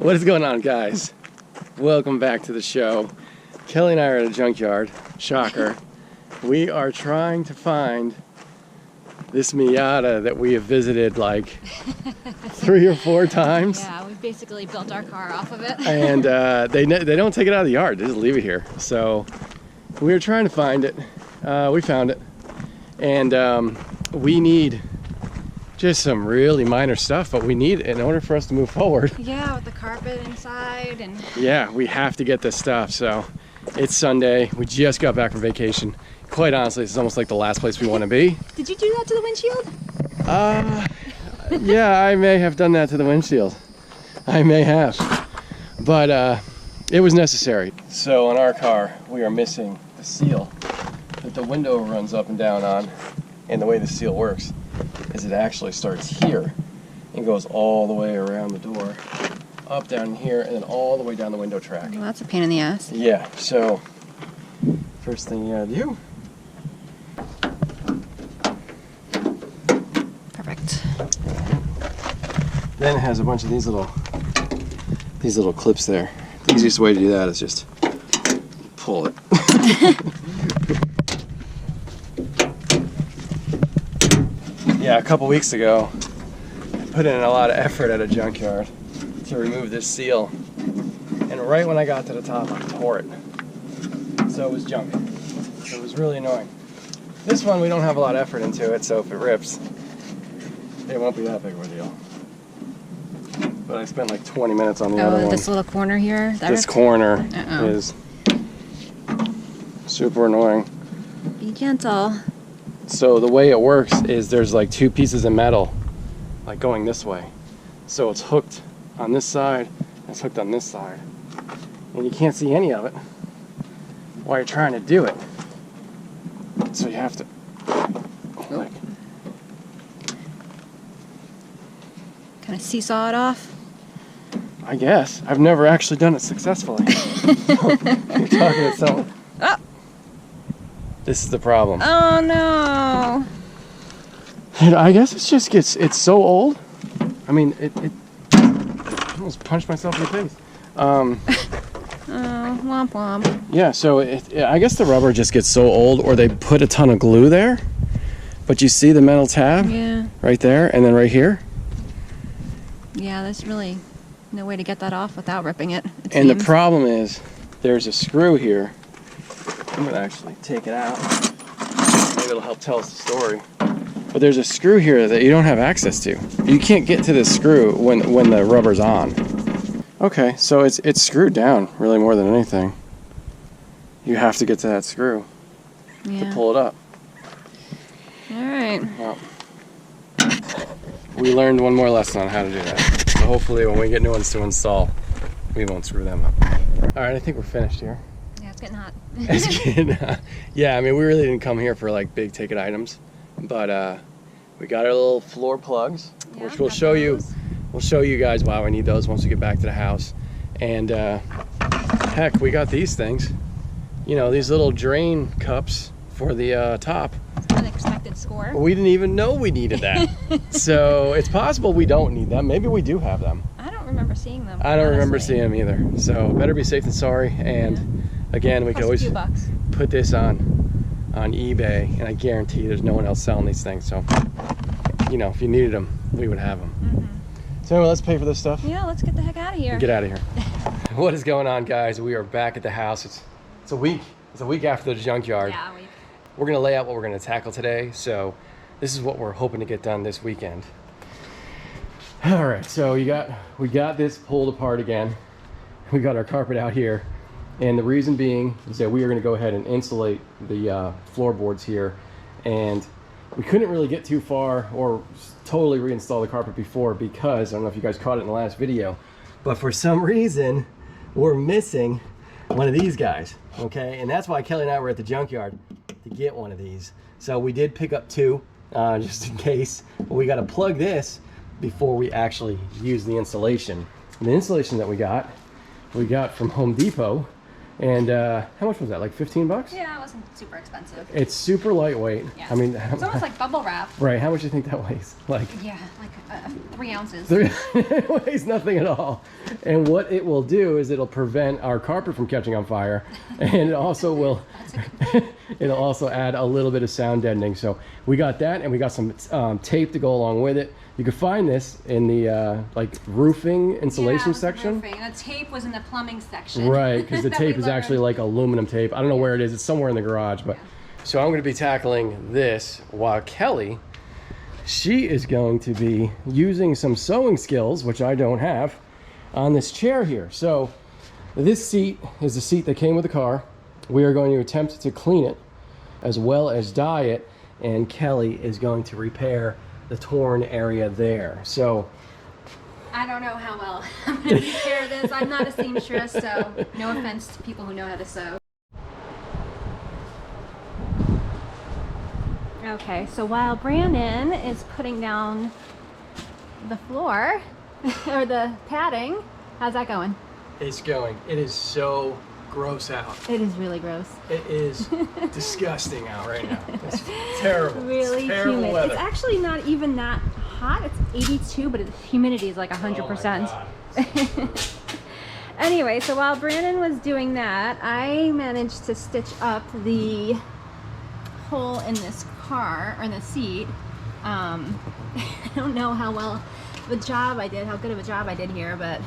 What is going on, guys? Welcome back to the show. Kelly and I are at a junkyard. Shocker. We are trying to find this Miata that we have visited like 3 or 4 times. Yeah, we basically built our car off of it. And they don't take it out of the yard. They just leave it here. So we were trying to find it. We found it. And we need just some really minor stuff, but we need it in order for us to move forward. Yeah, with the carpet inside and... Yeah, we have to get this stuff. So it's Sunday. We just got back from vacation. Quite honestly, it's almost like the last place we want to be. Did you do that to the windshield? Yeah, I may have done that to the windshield. I may have. But it was necessary. So on our car, we are missing the seal that the window runs up and down on. And the way the seal works is it actually starts here and goes all the way around the door, up down here, and then all the way down the window track. Well, that's a pain in the ass. Yeah, so first thing you gotta do. Perfect. Then it has a bunch of these little clips there. The easiest way to do that is just pull it. Yeah, a couple weeks ago, I put in a lot of effort at a junkyard to remove this seal. And right when I got to the top, I tore it. So it was junk. So it was really annoying. This one, we don't have a lot of effort into it, so if it rips, it won't be that big of a deal. But I spent like 20 minutes on the other one. This little corner here? This corner is super annoying. Be gentle. So the way it works is there's like 2 pieces of metal like going this way. So it's hooked on this side, and it's hooked on this side. And you can't see any of it while you're trying to do it. So you have to like kind of seesaw it off. I guess. I've never actually done it successfully. You're talking to someone. Oh. This is the problem. Oh no. And I guess it's so old. I mean, I almost punched myself in the face. Oh, womp womp. Yeah, so I guess the rubber just gets so old, or they put a ton of glue there. But you see the metal tab right there, and then right here. Yeah, there's really no way to get that off without ripping it. And the problem is, there's a screw here. I'm gonna actually take it out. Maybe it'll help tell us the story. But there's a screw here that you don't have access to. You can't get to this screw when the rubber's on. Okay, so it's screwed down really more than anything. You have to get to that screw to pull it up. All right. Well, we learned one more lesson on how to do that. So hopefully when we get new ones to install, we won't screw them up. All right, I think we're finished here. Yeah, it's getting hot. It's getting hot. Yeah, I mean, we really didn't come here for like big ticket items, but we got our little floor plugs, which we'll show you. We'll show you guys why we need those once we get back to the house. And heck, we got these things. You know, these little drain cups for the top. Unexpected score. We didn't even know we needed that. So it's possible we don't need them. Maybe we do have them. I don't remember seeing them. I don't remember seeing them either. So better be safe than sorry. And again, we could always put this on eBay, and I guarantee there's no one else selling these things. So, you know, if you needed them, we would have them. So anyway, let's pay for this stuff. Yeah, let's get the heck out of here. Get out of here. What is going on, guys? We are back at the house. It's a week. It's a week after the junkyard. Yeah, a week. We're gonna lay out what we're gonna tackle today. So this is what we're hoping to get done this weekend. All right, so we got this pulled apart again. We got our carpet out here. And the reason being is that we are gonna go ahead and insulate the floorboards here. And we couldn't really get too far or totally reinstall the carpet before because, I don't know if you guys caught it in the last video, but for some reason, we're missing one of these guys, okay? And that's why Kelly and I were at the junkyard to get one of these. So we did pick up 2, just in case. But we gotta plug this before we actually use the insulation. And the insulation that we got from Home Depot And how much was that? Like 15 bucks? Yeah, it wasn't super expensive. It's super lightweight. Yeah. I mean, It's almost like bubble wrap. right? How much do you think that weighs? Like, Yeah, like 3 ounces. it weighs nothing at all. And what it will do is it'll prevent our carpet from catching on fire, and it also will. It'll also add a little bit of sound deadening. So we got that, and we got some tape to go along with it. You can find this in the like roofing insulation section. Roofing. The tape was in the plumbing section. Right, because the tape is actually like aluminum tape. I don't know where it is. It's somewhere in the garage. But so I'm going to be tackling this while Kelly, she is going to be using some sewing skills, which I don't have, on this chair here. So this seat is the seat that came with the car. We are going to attempt to clean it as well as dye it, and Kelly is going to repair the torn area there. So I don't know how well I'm going to repair this. I'm not a seamstress, so no offense to people who know how to sew. Okay, so while Brandon is putting down the floor, or the padding, how's that going? it's going. It is so gross out. It is really gross. It is disgusting out right now. It's terrible. Really it's terrible humid. weather. It's actually not even that hot. It's 82, but the humidity is like 100%. Oh Anyway, so while Brandon was doing that, I managed to stitch up the hole in this car, or in the seat. I don't know how well the job I did, how good of a job I did here, but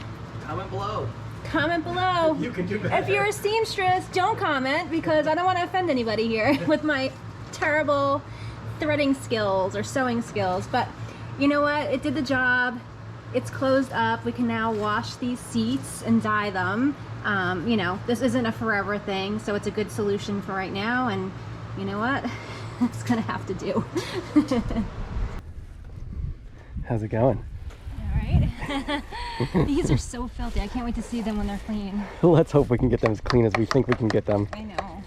Comment below. comment below. You can do better. If you're a seamstress, don't comment, because I don't want to offend anybody here with my terrible threading skills or sewing skills. But you know what? It did the job. It's closed up. We can now wash these seats and dye them. You know, this isn't a forever thing, so it's a good solution for right now. And you know what? It's gonna have to do. How's it going? All right. These are so filthy. I can't wait to see them when they're clean. Let's hope we can get them as clean as we think we can get them. I know.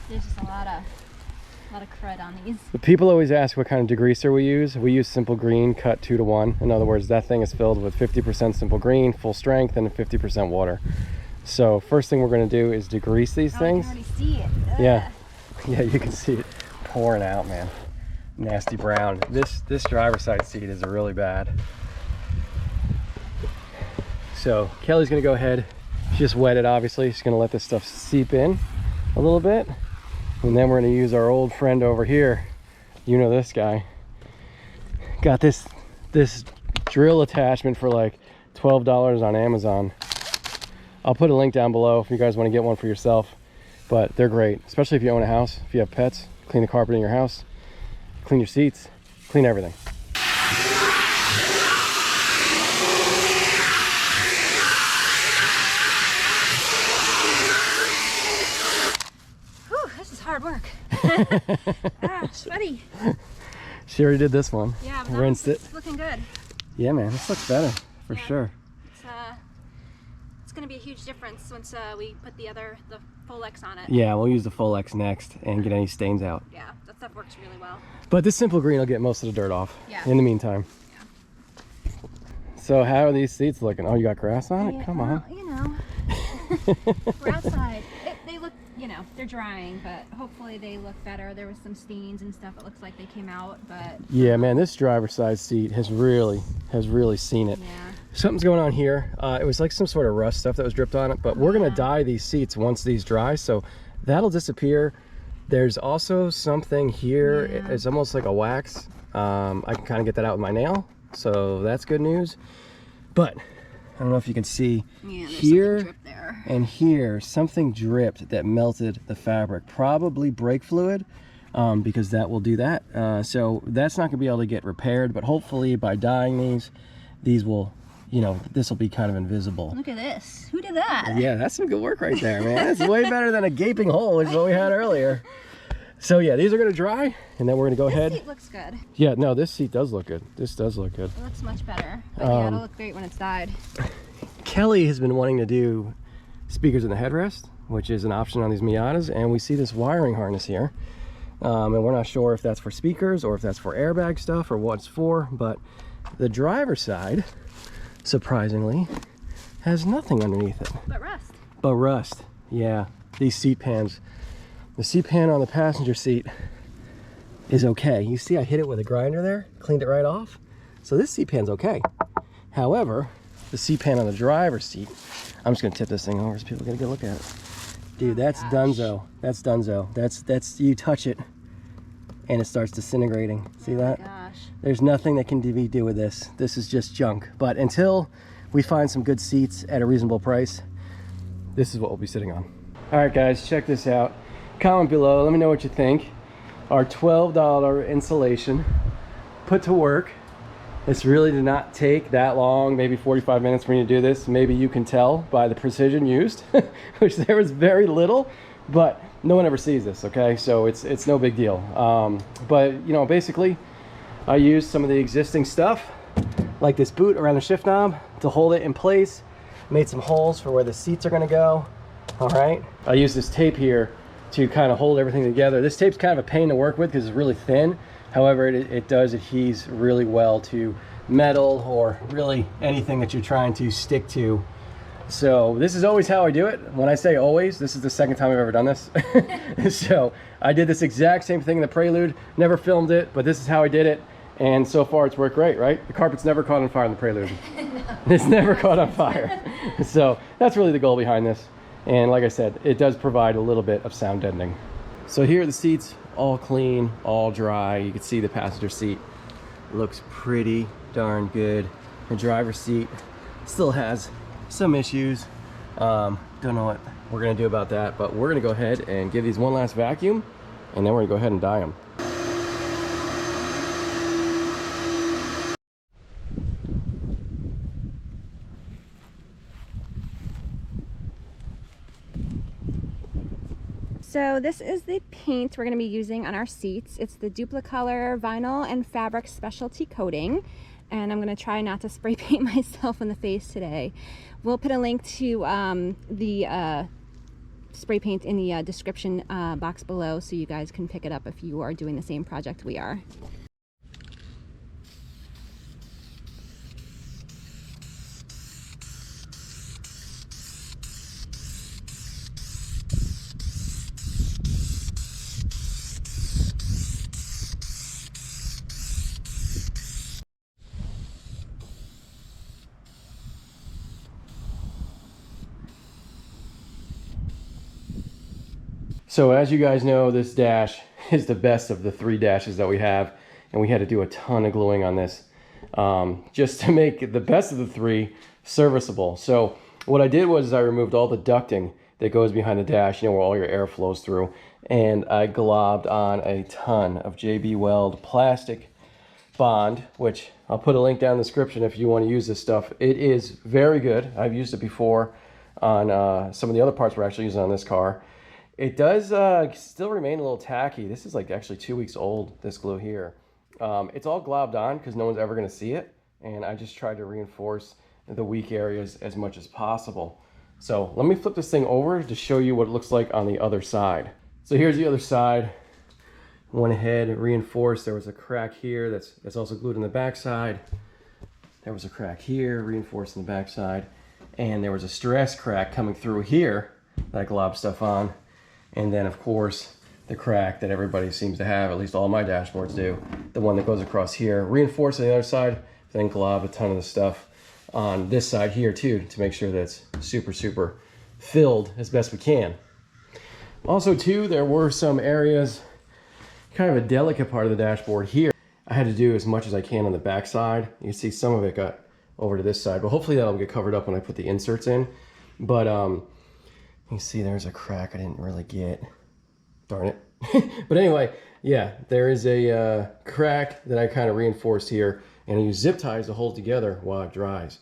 There's just a lot of crud on these. The people always ask what kind of degreaser we use. We use Simple Green cut 2-to-1. In other words, that thing is filled with 50% Simple Green, full strength, and 50% water. So first thing we're going to do is degrease these things. I can already see it. Ugh. Yeah, you can see it pouring out, man. Nasty brown. This driver's side seat is really bad. So Kelly's gonna go ahead. She just wet it, obviously. She's gonna let this stuff seep in a little bit, and then we're gonna use our old friend over here. You know this guy. Got this drill attachment for like $12 on Amazon. I'll put a link down below if you guys want to get one for yourself. But they're great, especially if you own a house. If you have pets, clean the carpet in your house, clean your seats, clean everything. Whew, this is hard work. Sweaty. She already did this one. Yeah, but rinsed it. It's looking good. Yeah, man, this looks better for sure. It's going to be a huge difference once we put the full X on it. Yeah, we'll use the full X next and get any stains out. Yeah, that stuff works really well. But this Simple Green will get most of the dirt off in the meantime. Yeah. So how are these seats looking? Oh, you got grass on it? Yeah, Come on. You know, we're outside. They look, you know, they're drying, but hopefully they look better. There was some stains and stuff. It looks like they came out, but Yeah, man, this driver's side seat has really seen it. yeah. Something's going on here. It was like some sort of rust stuff that was dripped on it, but we're gonna dye these seats once these dry, so that'll disappear. There's also something here. Yeah. It's almost like a wax. I can kind of get that out with my nail, so that's good news. But I don't know if you can see here drip there. and here, something dripped that melted the fabric. Probably brake fluid, because that will do that. So that's not gonna be able to get repaired, but hopefully by dyeing these will, you know, this will be kind of invisible. Look at this. Who did that? Yeah, that's some good work right there, man. It's way better than a gaping hole, which is what we had earlier. So yeah, these are gonna dry, and then we're gonna go ahead. This seat looks good. Yeah, no, this seat does look good. This does look good. It looks much better. But yeah, it'll look great when it's dyed. Kelly has been wanting to do speakers in the headrest, which is an option on these Miatas, and we see this wiring harness here. And we're not sure if that's for speakers or if that's for airbag stuff or what it's for, but the driver's side, surprisingly, has nothing underneath it. But rust. But rust. Yeah, these seat pans. The seat pan on the passenger seat is okay. You see I hit it with a grinder there, cleaned it right off. So this seat pan's okay. However, the seat pan on the driver's seat, I'm just gonna tip this thing over so people get a good look at it. Dude, that's dunzo. That's dunzo. That's you touch it and it starts disintegrating. See that? Gosh. There's nothing that can be do with this. This is just junk. But until we find some good seats at a reasonable price, this is what we'll be sitting on. All right, guys, check this out. Comment below, let me know what you think. Our $12 installation put to work. This really did not take that long, maybe 45 minutes for me to do this. Maybe you can tell by the precision used, which there was very little, but no one ever sees this, okay? So it's no big deal. But you know, basically, I used some of the existing stuff, like this boot around the shift knob to hold it in place. Made some holes for where the seats are gonna go, all right? I used this tape here to kind of hold everything together. This tape's kind of a pain to work with because it's really thin. However, it does adhere really well to metal or really anything that you're trying to stick to. So this is always how I do it. When I say always, this is the second time I've ever done this. So I did this exact same thing in the Prelude, never filmed it, but this is how I did it. And so far it's worked great, right? The carpet's never caught on fire in the Prelude. No. It's never caught on fire. So that's really the goal behind this. And like I said, it does provide a little bit of sound deadening. So here are the seats, all clean, all dry. You can see the passenger seat looks pretty darn good. The driver's seat still has some issues. Don't know what we're gonna do about that, but we're gonna go ahead and give these one last vacuum, and then we're gonna go ahead and dye them. So this is the paint we're going to be using on our seats. It's the Duplicolor vinyl and fabric specialty coating, and I'm going to try not to spray paint myself in the face today. We'll put a link to the spray paint in the description box below so you guys can pick it up if you are doing the same project we are. So as you guys know, this dash is the best of the 3 dashes that we have, and we had to do a ton of gluing on this just to make the best of the 3 serviceable. So what I did was I removed all the ducting that goes behind the dash, you know, where all your air flows through, and I globbed on a ton of JB Weld plastic bond, which I'll put a link down in the description if you want to use this stuff. It is very good. I've used it before on some of the other parts we're actually using on this car. It does still remain a little tacky. This is like actually 2 weeks old, this glue here. It's all globbed on because no one's ever gonna see it. And I just tried to reinforce the weak areas as much as possible. So let me flip this thing over to show you what it looks like on the other side. So here's the other side. Went ahead and reinforced. There was a crack here that's also glued in the back side. There was a crack here, reinforced in the back side. And there was a stress crack coming through here that I globbed stuff on. And then of course, the crack that everybody seems to have, at least all my dashboards do, the one that goes across here. Reinforce on the other side, then glob a ton of the stuff on this side here too, to make sure that it's super, super filled as best we can. Also too, there were some areas, kind of a delicate part of the dashboard here. I had to do as much as I can on the back side. You can see some of it got over to this side, but hopefully that'll get covered up when I put the inserts in. But you see there's a crack I didn't really get. Darn it. But anyway, yeah, there is a crack that I kind of reinforced here, and I use zip ties to hold together while it dries.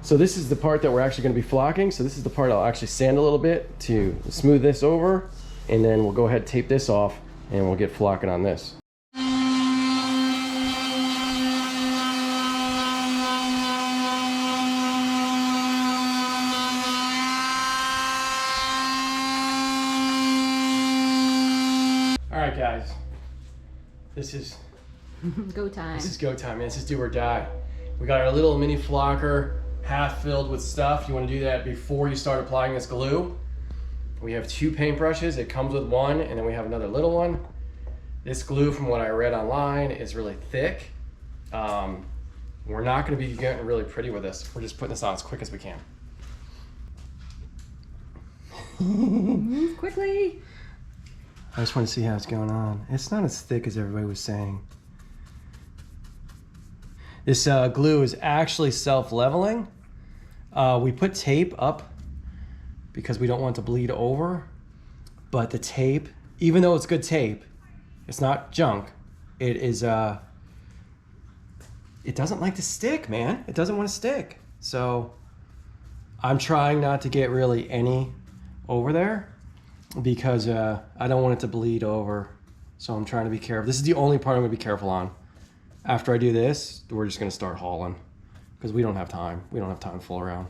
So this is the part that we're actually going to be flocking. So this is the part I'll actually sand a little bit to smooth this over, and then we'll go ahead and tape this off, and we'll get flocking on this. Alright guys, this is go time. This is go time, man. This is do or die. We got our little mini flocker half filled with stuff. You want to do that before you start applying this glue. We have 2 paintbrushes. It comes with one, and then we have another little one. This glue, from what I read online, is really thick. We're not going to be getting really pretty with this. We're just putting this on as quick as we can. Move quickly. I just want to see how it's going on. It's not as thick as everybody was saying. This glue is actually self-leveling. We put tape up because we don't want it to bleed over. But the tape, even though it's good tape, it's not junk. It is, it doesn't like to stick, man. It doesn't want to stick. So I'm trying not to get really any over there because I don't want it to bleed over. So I'm trying to be careful. This is the only part I'm gonna be careful on. After I do this, we're just gonna start hauling because we don't have time. We don't have time to fool around.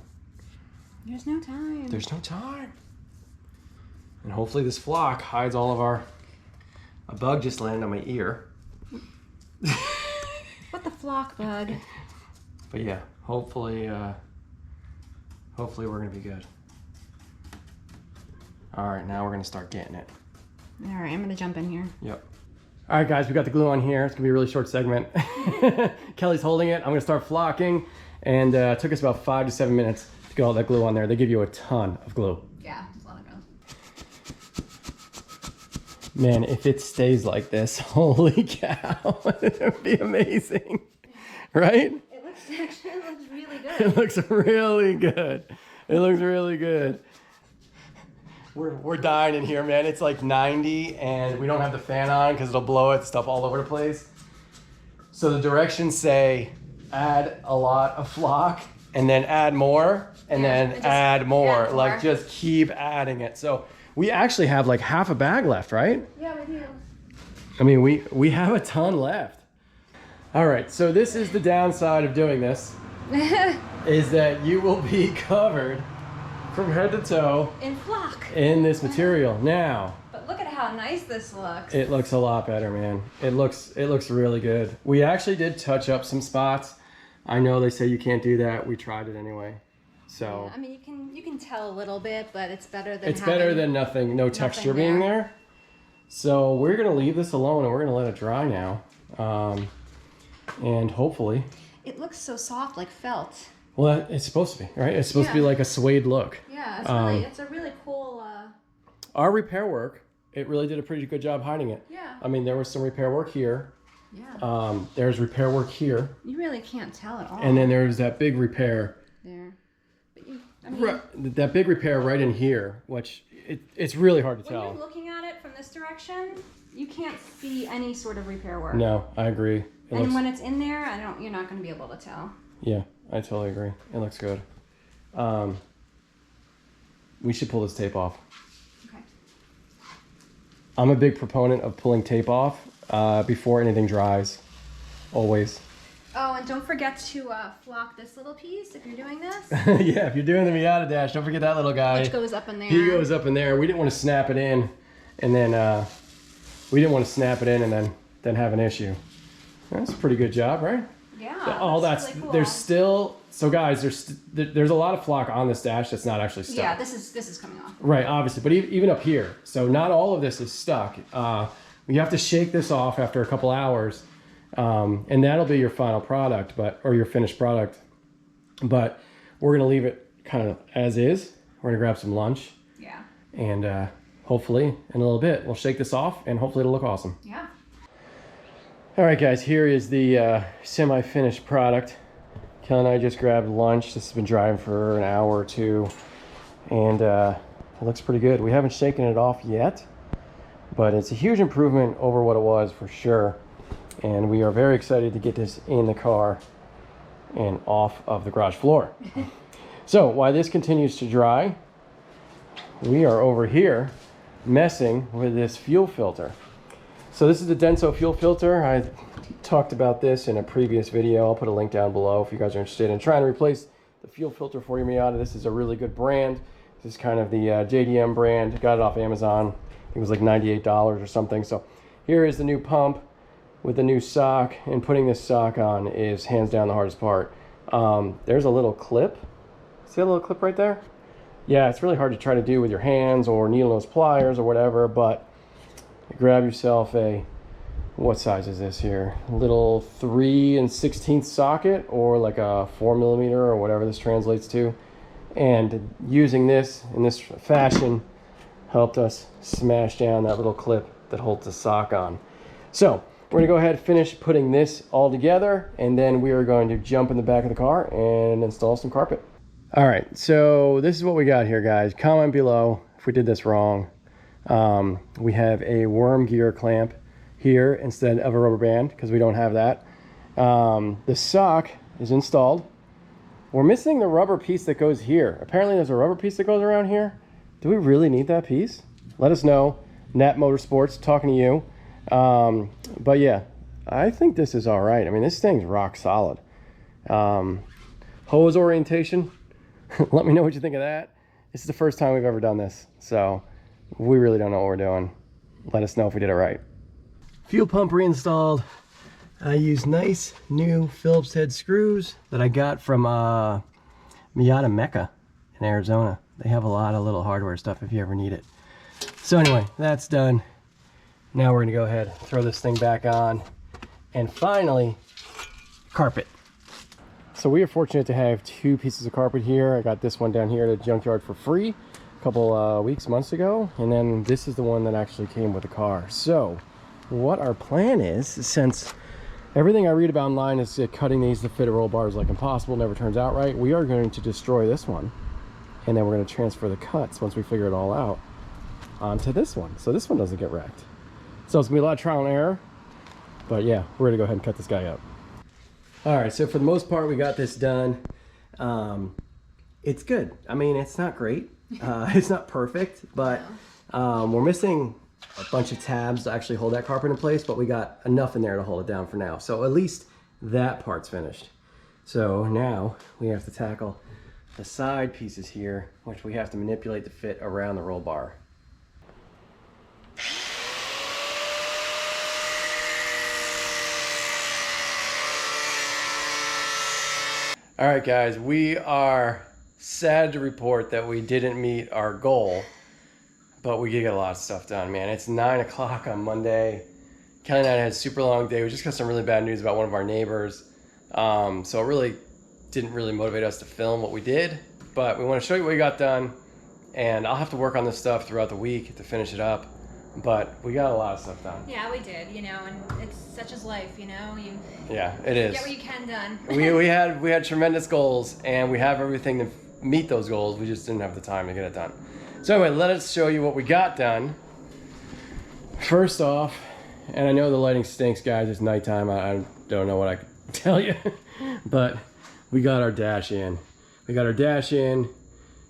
There's no time. There's no time. And hopefully this flock hides all of our... A bug just landed on my ear. What the flock bug? But yeah, hopefully we're gonna be good. All right, now we're gonna start getting it. All right, I'm gonna jump in here. Yep. All right, guys, we got the glue on here. It's gonna be a really short segment. Kelly's holding it. I'm gonna start flocking, and it took us about 5 to 7 minutes to get all that glue on there. They give you a ton of glue. Yeah, it's a lot of glue. Man, if it stays like this, holy cow, it'd be amazing, right? It looks really good. It looks really good. It looks really good. We're dying in here, man. It's like 90 and we don't have the fan on because it'll blow it stuff all over the place. So the directions say add a lot of flock and then add more and then add more. Like just keep adding it. So we actually have like half a bag left, right? Yeah, we do. I mean, we have a ton left. All right, so this is the downside of doing this, is that you will be covered from head to toe in flock in this material. Now, but look at how nice this looks. it looks a lot better, man. It looks really good. We actually did touch up some spots. I know they say you can't do that. We tried it anyway. So yeah, I mean, you can tell a little bit, but it's better than better than nothing, no texture being there. So we're gonna leave this alone and we're gonna let it dry now, and hopefully. It looks so soft, like felt. Well, it's supposed to be, right? It's supposed to be like a suede look. Yeah, it's a really cool. Our repair work, it really did a pretty good job hiding it. Yeah. I mean, there was some repair work here. Yeah. There's repair work here. You really can't tell at all. And then there's that big repair. There. But I mean, that big repair right in here, which it's really hard to tell. When you're looking at it from this direction, you can't see any sort of repair work. No, I agree. When it's in there, you're not going to be able to tell. Yeah, I totally agree. It looks good. We should pull this tape off. Okay. I'm a big proponent of pulling tape off before anything dries, always. Oh, and don't forget to flock this little piece if you're doing this. Yeah, if you're doing the Miata dash, don't forget that little guy. Which goes up in there. He goes up in there. We didn't want to snap it in, and then then have an issue. That's a pretty good job, right? Yeah. Oh, that's really cool. There's still, so guys, there's a lot of flock on this dash that's not actually stuck. Yeah, this is coming off. Right, obviously, but even up here. So not all of this is stuck. You have to shake this off after a couple hours, and that'll be your final product, or your finished product. But we're gonna leave it kind of as is. We're gonna grab some lunch. Yeah. And hopefully in a little bit we'll shake this off, and hopefully it'll look awesome. Yeah. All right, guys, here is the semi-finished product. Kelly and I just grabbed lunch. This has been drying for an hour or two, and it looks pretty good. We haven't shaken it off yet, but it's a huge improvement over what it was for sure. And we are very excited to get this in the car and off of the garage floor. So while this continues to dry, we are over here messing with this fuel filter. So this is the Denso fuel filter. I talked about this in a previous video. I'll put a link down below if you guys are interested in trying to replace the fuel filter for your Miata. This is a really good brand. This is kind of the JDM brand. Got it off Amazon. It was like $98 or something. So here is the new pump with the new sock, and putting this sock on is hands down the hardest part. There's a little clip. See that little clip right there? yeah, it's really hard to try to do with your hands or needle nose pliers or whatever, but grab yourself a, what size is this here? A little 3 16 socket, or like a 4mm or whatever this translates to. And using this in this fashion helped us smash down that little clip that holds the sock on. So we're gonna go ahead and finish putting this all together, and then we are going to jump in the back of the car and install some carpet. All right, so this is what we got here, guys. Comment below if we did this wrong. We have a worm gear clamp here instead of a rubber band because we don't have that. The sock is installed. We're missing the rubber piece that goes here. Apparently there's a rubber piece that goes around here. Do we really need that piece? Let us know. Nat Motorsports, talking to you. But yeah, I think this is all right. I mean, this thing's rock solid. Hose orientation. Let me know what you think of that. This is the first time we've ever done this, so we really don't know what we're doing. Let us know if we did it right. Fuel pump reinstalled. I used nice new Phillips head screws that I got from Miata Mecca in Arizona. They have a lot of little hardware stuff if you ever need it. So anyway, that's done. Now we're gonna go ahead and throw this thing back on, and finally, carpet. So we are fortunate to have 2 pieces of carpet here. I got this one down here at a Junkyard for free a couple months ago, and then this is the one that actually came with the car. So what our plan is, since everything I read about online is cutting these to fit roll bars like impossible, never turns out right, we are going to destroy this one, and then we're going to transfer the cuts once we figure it all out onto this one, so this one doesn't get wrecked. So it's gonna be a lot of trial and error, but yeah, we're gonna go ahead and cut this guy up. All right, so for the most part, we got this done. It's good. I mean, it's not great. It's not perfect, but we're missing a bunch of tabs to actually hold that carpet in place, but we got enough in there to hold it down for now. So at least that part's finished. So now we have to tackle the side pieces here, which we have to manipulate to fit around the roll bar. All right, guys, we are sad to report that we didn't meet our goal, but we did get a lot of stuff done, man. It's 9 o'clock on Monday. Kelly and I had a super long day. We just got some really bad news about one of our neighbors. So it really didn't really motivate us to film what we did, but we want to show you what we got done, and I'll have to work on this stuff throughout the week to finish it up. But we got a lot of stuff done. Yeah, we did, you know, and it's such as life, you know. Yeah, it is. Get what you can done. we had tremendous goals, and we have everything to meet those goals. We just didn't have the time to get it done. So anyway, let us show you what we got done. First off, and I know the lighting stinks, guys. It's nighttime. I don't know what I can tell you, but we got our dash in.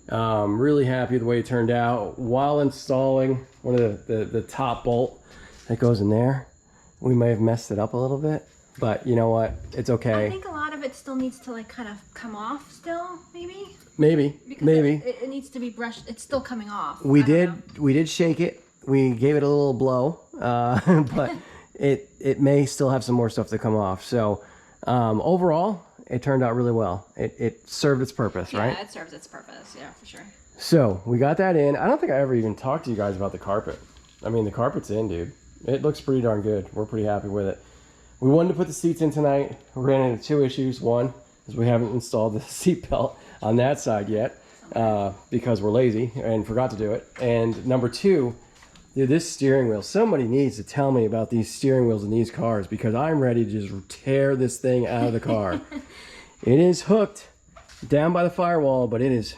Really happy with the way it turned out. While installing one of the top bolt that goes in there, we may have messed it up a little bit, but you know what? It's okay. I think a lot of it still needs to like kind of come off still, maybe. Maybe. It needs to be brushed. It's still coming off. We did shake it. We gave it a little blow, but it may still have some more stuff to come off. So overall, it turned out really well. It served its purpose, right? Yeah, it serves its purpose. Yeah, for sure. So we got that in. I don't think I ever even talked to you guys about the carpet. I mean, the carpet's in, dude. It looks pretty darn good. We're pretty happy with it. We wanted to put the seats in tonight. We ran into 2 issues. One is we haven't installed the seat belt on that side yet because we're lazy and forgot to do it. And number 2, dude, this steering wheel. Somebody needs to tell me about these steering wheels in these cars because I'm ready to just tear this thing out of the car. It is hooked down by the firewall, but it is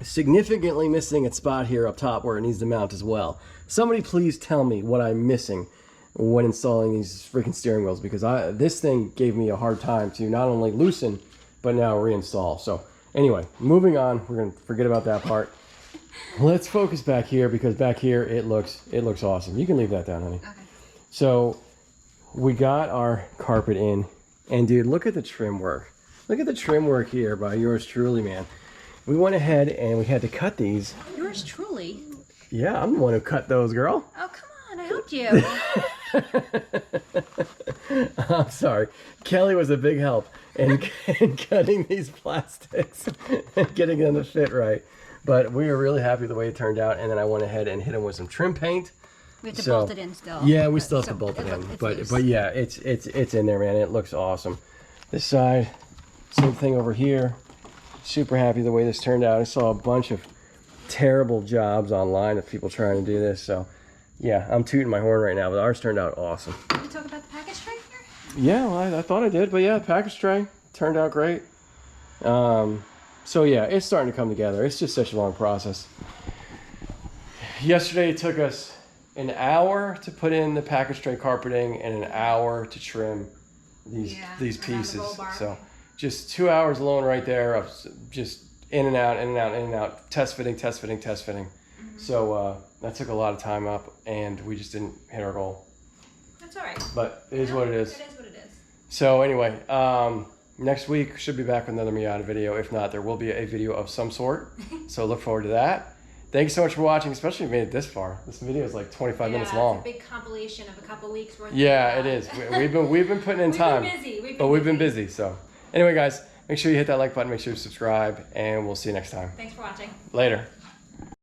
significantly missing its spot here up top where it needs to mount as well. Somebody please tell me what I'm missing when installing these freaking steering wheels, because this thing gave me a hard time to not only loosen but now reinstall. So anyway, moving on, we're gonna forget about that part. Let's focus back here, because back here it looks awesome. You can leave that down, honey. Okay. So we got our carpet in, and dude, look at the trim work. Look at the trim work here by yours truly, man. We went ahead and we had to cut these. Yours truly? Yeah, I'm the one who cut those, girl. Oh, come on, I helped you. I'm sorry. Kelly was a big help in cutting these plastics and getting them to fit right. But we were really happy with the way it turned out, and then I went ahead and hit them with some trim paint. We have to bolt it in still. Yeah, we still have to bolt it in. But yeah, it's in there, man. It looks awesome. This side, same thing over here. Super happy the way this turned out. I saw a bunch of terrible jobs online of people trying to do this. So yeah, I'm tooting my horn right now, but ours turned out awesome. Did we talk about the package tray here? Yeah, well, I thought I did, but yeah, package tray turned out great. So yeah, it's starting to come together. It's just such a long process. Yesterday it took us an hour to put in the package tray carpeting and an hour to trim these pieces. So just 2 hours alone right there of just in and out, in and out, in and out, test fitting. Mm-hmm. So that took a lot of time up, and we just didn't hit our goal. That's all right. But it is what it is. It is what it is. So anyway, next week should be back with another Miata video. If not, there will be a video of some sort. So look forward to that. Thank you so much for watching, especially if you made it this far. This video is like 25 minutes long. It's a big compilation of a couple weeks worth. Yeah, it is. We've been putting in time. We've been busy. So anyway, guys, make sure you hit that like button. Make sure you subscribe, and we'll see you next time. Thanks for watching. Later.